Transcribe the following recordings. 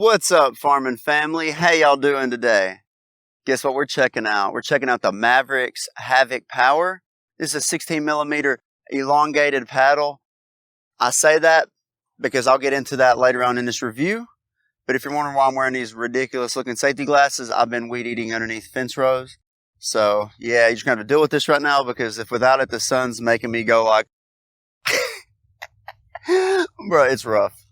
What's up, farming family? How y'all doing today? Guess what we're checking out? We're checking out the Maverix Havik Power. This is a 16 millimeter elongated paddle. I say that because I'll get into that later on in this review. But if you're wondering why I'm wearing these ridiculous looking safety glasses, I've been weed eating underneath fence rows. So yeah, you're just gonna have to deal with this right now because if without it, the sun's making me go like, bro, it's rough.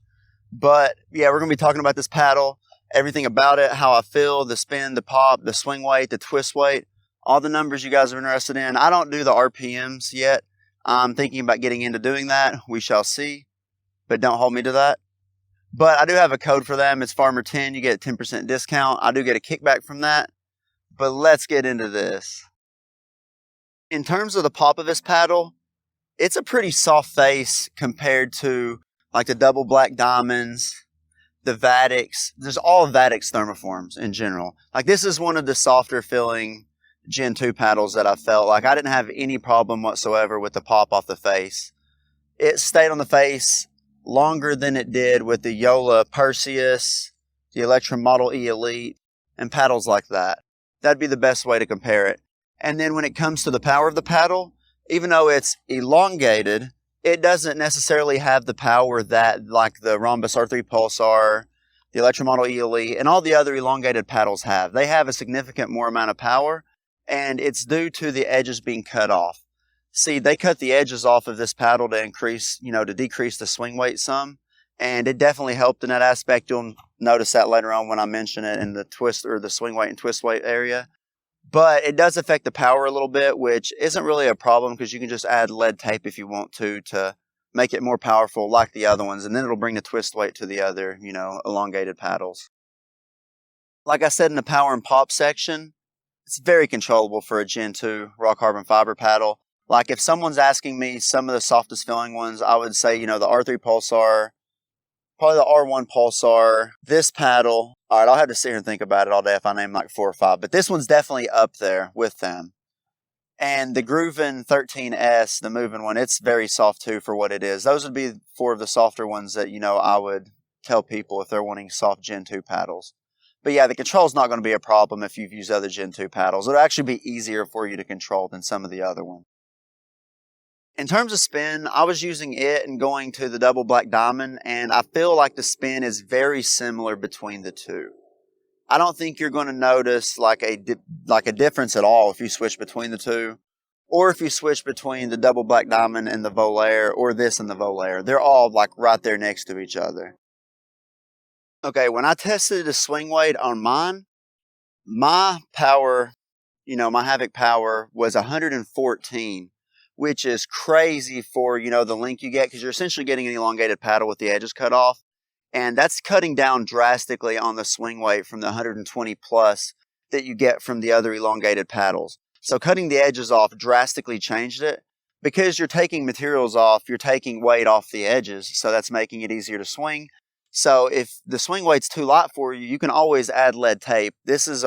But yeah, we're going to be talking about this paddle, everything about it, how I feel, the spin, the pop, the swing weight, the twist weight, all the numbers you guys are interested in. I don't do the RPMs yet. I'm thinking about getting into doing that. We shall see, but don't hold me to that. But I do have a code for them. It's Farmer10. You get a 10% discount. I do get a kickback from that. But let's get into this. In terms of the pop of this paddle, it's a pretty soft face compared to like the double black diamonds, the Vatics. There's all Vatics thermoforms in general. Like this is one of the softer feeling Gen 2 paddles that I felt like I didn't have any problem whatsoever with the pop off the face. It stayed on the face longer than it did with the Yola Perseus, the Electrum Model E Elite, and paddles like that. That'd be the best way to compare it. And then when it comes to the power of the paddle, even though it's elongated, it doesn't necessarily have the power that like the Rhombus R3 Pulsar, the Electrum Model E Elite, and all the other elongated paddles have. They have a significant more amount of power, and it's due to the edges being cut off. See, they cut the edges off of this paddle to increase, to decrease the swing weight some, and it definitely helped in that aspect. You'll notice that later on when I mention it in the twist or the swing weight and twist weight area. But it does affect the power a little bit, which isn't really a problem because you can just add lead tape if you want to make it more powerful like the other ones. And then it'll bring the twist weight to the other, elongated paddles. Like I said in the power and pop section, it's very controllable for a Gen 2 raw carbon fiber paddle. Like if someone's asking me some of the softest feeling ones, I would say, the R3 Pulsar, probably the R1 Pulsar, this paddle. All right, I'll have to sit here and think about it all day if I name like 4 or 5, but this one's definitely up there with them. And the Groovin 13S, the moving one, it's very soft too for what it is. Those would be 4 of the softer ones that, I would tell people if they're wanting soft Gen 2 paddles. But yeah, the control's not going to be a problem if you've used other Gen 2 paddles. It'll actually be easier for you to control than some of the other ones. In terms of spin, I was using it and going to the double black diamond, and I feel like the spin is very similar between the two. I don't think you're going to notice like a difference at all if you switch between the two, or if you switch between the double black diamond and the Volair, or this and the Volair. They're all like right there next to each other. Okay, when I tested the swing weight on mine, my power, my Havik power was 114. Which is crazy for, the length you get because you're essentially getting an elongated paddle with the edges cut off. And that's cutting down drastically on the swing weight from the 120 plus that you get from the other elongated paddles. So cutting the edges off drastically changed it. Because you're taking materials off, you're taking weight off the edges. So that's making it easier to swing. So if the swing weight's too light for you, you can always add lead tape. This is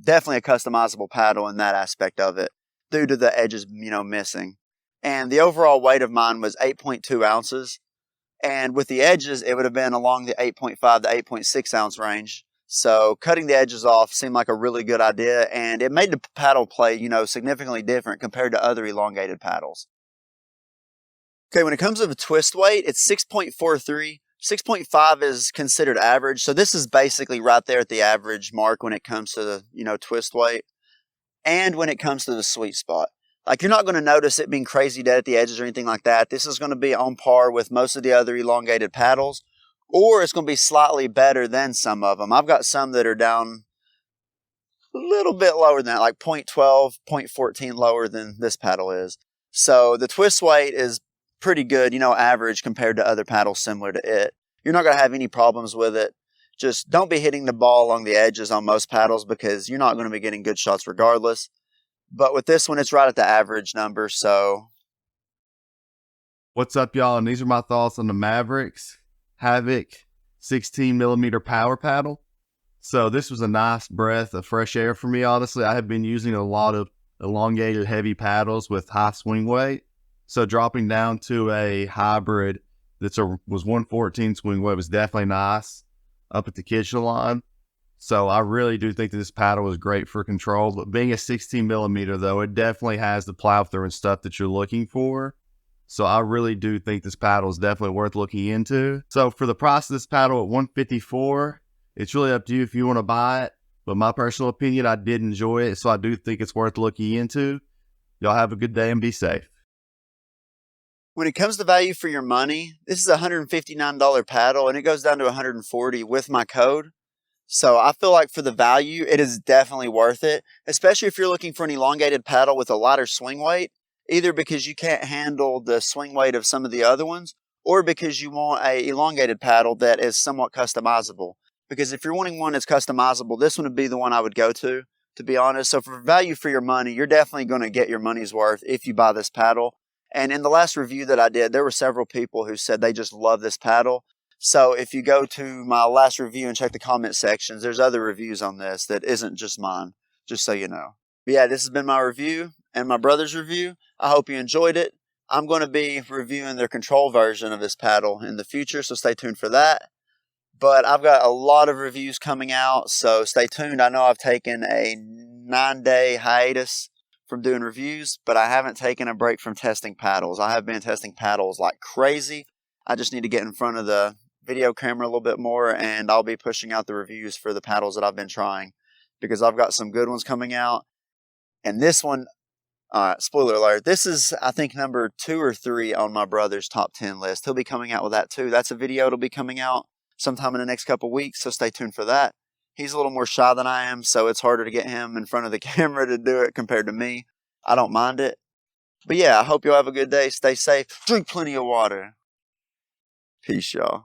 definitely a customizable paddle in that aspect of it due to the edges, missing. And the overall weight of mine was 8.2 ounces. And with the edges, it would have been along the 8.5 to 8.6 ounce range. So cutting the edges off seemed like a really good idea. And it made the paddle play, significantly different compared to other elongated paddles. Okay, when it comes to the twist weight, it's 6.43. 6.5 is considered average. So this is basically right there at the average mark when it comes to the, twist weight. And when it comes to the sweet spot. Like you're not going to notice it being crazy dead at the edges or anything like that. This is going to be on par with most of the other elongated paddles, or it's going to be slightly better than some of them. I've got some that are down a little bit lower than that, like 0.12, 0.14 lower than this paddle is. So the twist weight is pretty good, average compared to other paddles similar to it. You're not going to have any problems with it. Just don't be hitting the ball along the edges on most paddles because you're not going to be getting good shots regardless. But with this one, it's right at the average number, so. What's up, y'all? And these are my thoughts on the Maverix Havik 16 millimeter power paddle. So this was a nice breath of fresh air for me, honestly. I have been using a lot of elongated heavy paddles with high swing weight. So dropping down to a hybrid was 114 swing weight was definitely nice. up at the kitchen line. So I really do think that this paddle is great for control. But being a 16 millimeter, though, it definitely has the plow through and stuff that you're looking for. So I really do think this paddle is definitely worth looking into. So for the price of this paddle at $154, it's really up to you if you want to buy it. But my personal opinion, I did enjoy it. So I do think it's worth looking into. Y'all have a good day and be safe. When it comes to value for your money, this is a $159 paddle and it goes down to $140 with my code. So I feel like for the value, it is definitely worth it, especially if you're looking for an elongated paddle with a lighter swing weight, either because you can't handle the swing weight of some of the other ones, or because you want a elongated paddle that is somewhat customizable. Because if you're wanting one that's customizable, this one would be the one I would go to be honest. So for value for your money, you're definitely going to get your money's worth if you buy this paddle. And in the last review that I did, there were several people who said they just love this paddle. So if you go to my last review and check the comment sections, there's other reviews on this that isn't just mine, just so you know. But yeah, this has been my review and my brother's review. I hope you enjoyed it. I'm going to be reviewing their control version of this paddle in the future, so stay tuned for that. But I've got a lot of reviews coming out, so stay tuned. I know I've taken a 9-day hiatus from doing reviews, but I haven't taken a break from testing paddles. I have been testing paddles like crazy. I just need to get in front of the video camera a little bit more, and I'll be pushing out the reviews for the paddles that I've been trying because I've got some good ones coming out. And this one, spoiler alert, this is I think number 2 or 3 on my brother's top 10 list. He'll be coming out with that too. That's a video that'll be coming out sometime in the next couple weeks, so stay tuned for that. He's a little more shy than I am, so it's harder to get him in front of the camera to do it compared to me. I don't mind it. But yeah, I hope you'll have a good day. Stay safe. Drink plenty of water. Peace, y'all.